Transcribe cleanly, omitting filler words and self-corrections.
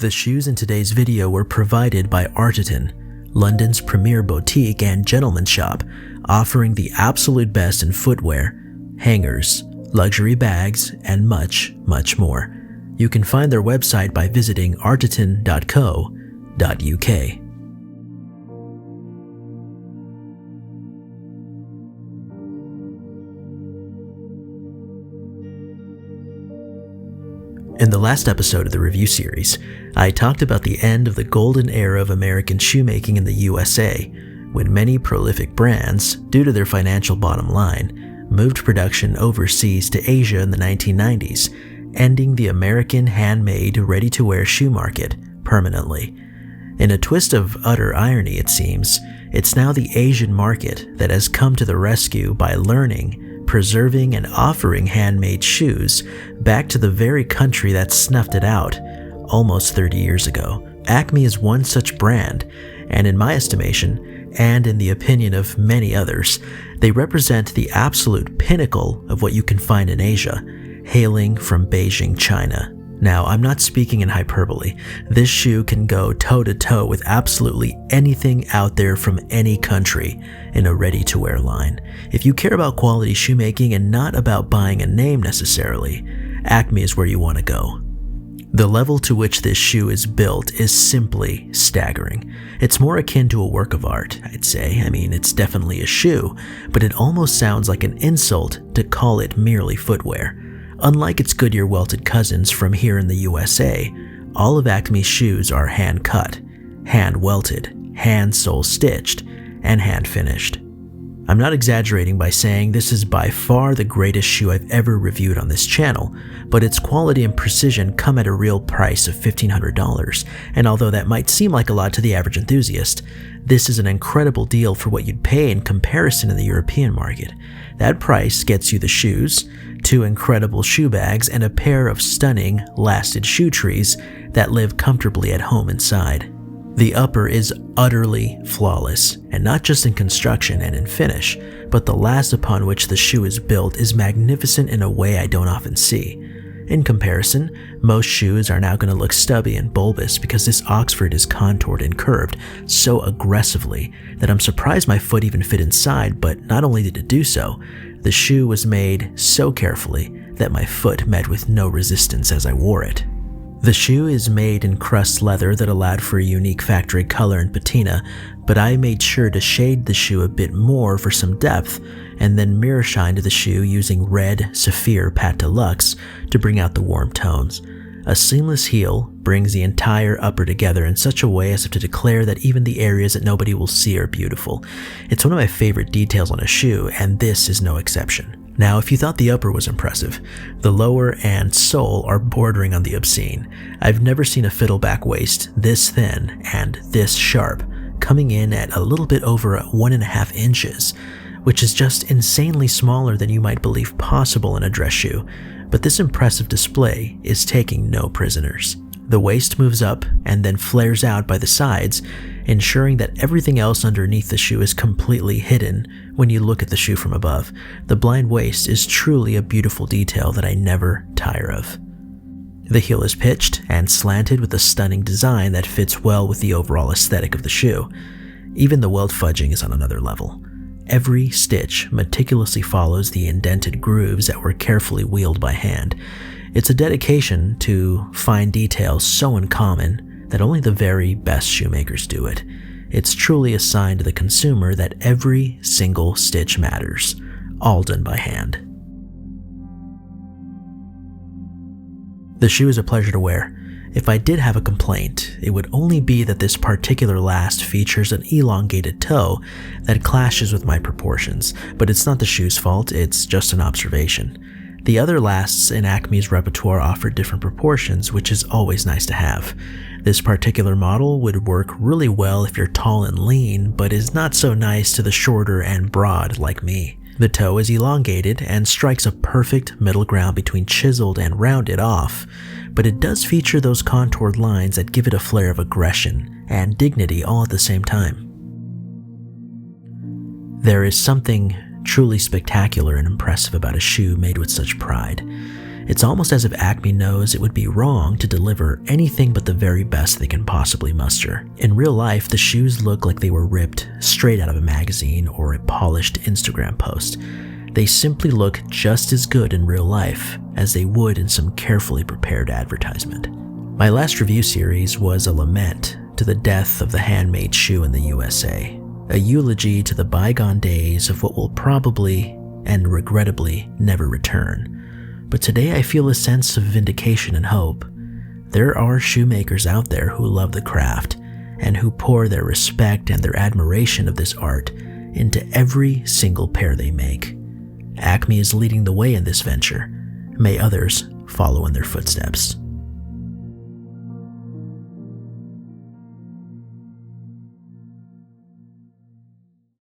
The shoes in today's video were provided by Artisan, London's premier boutique and gentleman's shop, offering the absolute best in footwear, hangers, luxury bags, and much, much more. You can find their website by visiting artisan.co.uk. In the last episode of the review series, I talked about the end of the golden era of American shoemaking in the USA, when many prolific brands, due to their financial bottom line, moved production overseas to Asia in the 1990s, ending the American handmade, ready-to-wear shoe market permanently. In a twist of utter irony, it seems, it's now the Asian market that has come to the rescue by learning, preserving, and offering handmade shoes back to the very country that snuffed it out almost 30 years ago. Acme is one such brand, and in my estimation, and in the opinion of many others, they represent the absolute pinnacle of what you can find in Asia, hailing from Beijing, China. Now, I'm not speaking in hyperbole. This shoe can go toe-to-toe with absolutely anything out there from any country in a ready-to-wear line. If you care about quality shoemaking and not about buying a name necessarily, Acme is where you want to go. The level to which this shoe is built is simply staggering. It's more akin to a work of art, I'd say. I mean, it's definitely a shoe, but it almost sounds like an insult to call it merely footwear. Unlike its Goodyear welted cousins from here in the USA, all of Acme's shoes are hand-cut, hand-welted, hand-sole stitched, and hand-finished. I'm not exaggerating by saying this is by far the greatest shoe I've ever reviewed on this channel, but its quality and precision come at a real price of $1,500, and although that might seem like a lot to the average enthusiast, this is an incredible deal for what you'd pay in comparison in the European market. That price gets you the shoes, 2 incredible shoe bags, and a pair of stunning, lasted shoe trees that live comfortably at home inside. The upper is utterly flawless, and not just in construction and in finish, but the last upon which the shoe is built is magnificent in a way I don't often see. In comparison, most shoes are now going to look stubby and bulbous because this Oxford is contoured and curved so aggressively that I'm surprised my foot even fit inside, but not only did it do so, the shoe was made so carefully that my foot met with no resistance as I wore it. The shoe is made in crust leather that allowed for a unique factory color and patina, but I made sure to shade the shoe a bit more for some depth and then mirror shined the shoe using red Saphir Pat Deluxe to bring out the warm tones. A seamless heel brings the entire upper together in such a way as if to declare that even the areas that nobody will see are beautiful. It's one of my favorite details on a shoe, and this is no exception. Now, if you thought the upper was impressive, the lower and sole are bordering on the obscene. I've never seen a fiddleback waist this thin and this sharp, coming in at a little bit over 1.5 inches, which is just insanely smaller than you might believe possible in a dress shoe. But this impressive display is taking no prisoners. The waist moves up and then flares out by the sides, ensuring that everything else underneath the shoe is completely hidden when you look at the shoe from above. The blind waist is truly a beautiful detail that I never tire of. The heel is pitched and slanted with a stunning design that fits well with the overall aesthetic of the shoe. Even the welt fudging is on another level. Every stitch meticulously follows the indented grooves that were carefully wheeled by hand. It's a dedication to fine details so uncommon that only the very best shoemakers do it. It's truly a sign to the consumer that every single stitch matters, all done by hand. The shoe is a pleasure to wear. If I did have a complaint, it would only be that this particular last features an elongated toe that clashes with my proportions, but it's not the shoe's fault, it's just an observation. The other lasts in Acme's repertoire offer different proportions, which is always nice to have. This particular model would work really well if you're tall and lean, but is not so nice to the shorter and broad like me. The toe is elongated and strikes a perfect middle ground between chiseled and rounded off, but it does feature those contoured lines that give it a flair of aggression and dignity all at the same time. There is something truly spectacular and impressive about a shoe made with such pride. It's almost as if Acme knows it would be wrong to deliver anything but the very best they can possibly muster. In real life, the shoes look like they were ripped straight out of a magazine or a polished Instagram post. They simply look just as good in real life as they would in some carefully prepared advertisement. My last review series was a lament to the death of the handmade shoe in the USA, a eulogy to the bygone days of what will probably and regrettably never return. But today I feel a sense of vindication and hope. There are shoemakers out there who love the craft and who pour their respect and their admiration of this art into every single pair they make. Acme is leading the way in this venture. May others follow in their footsteps.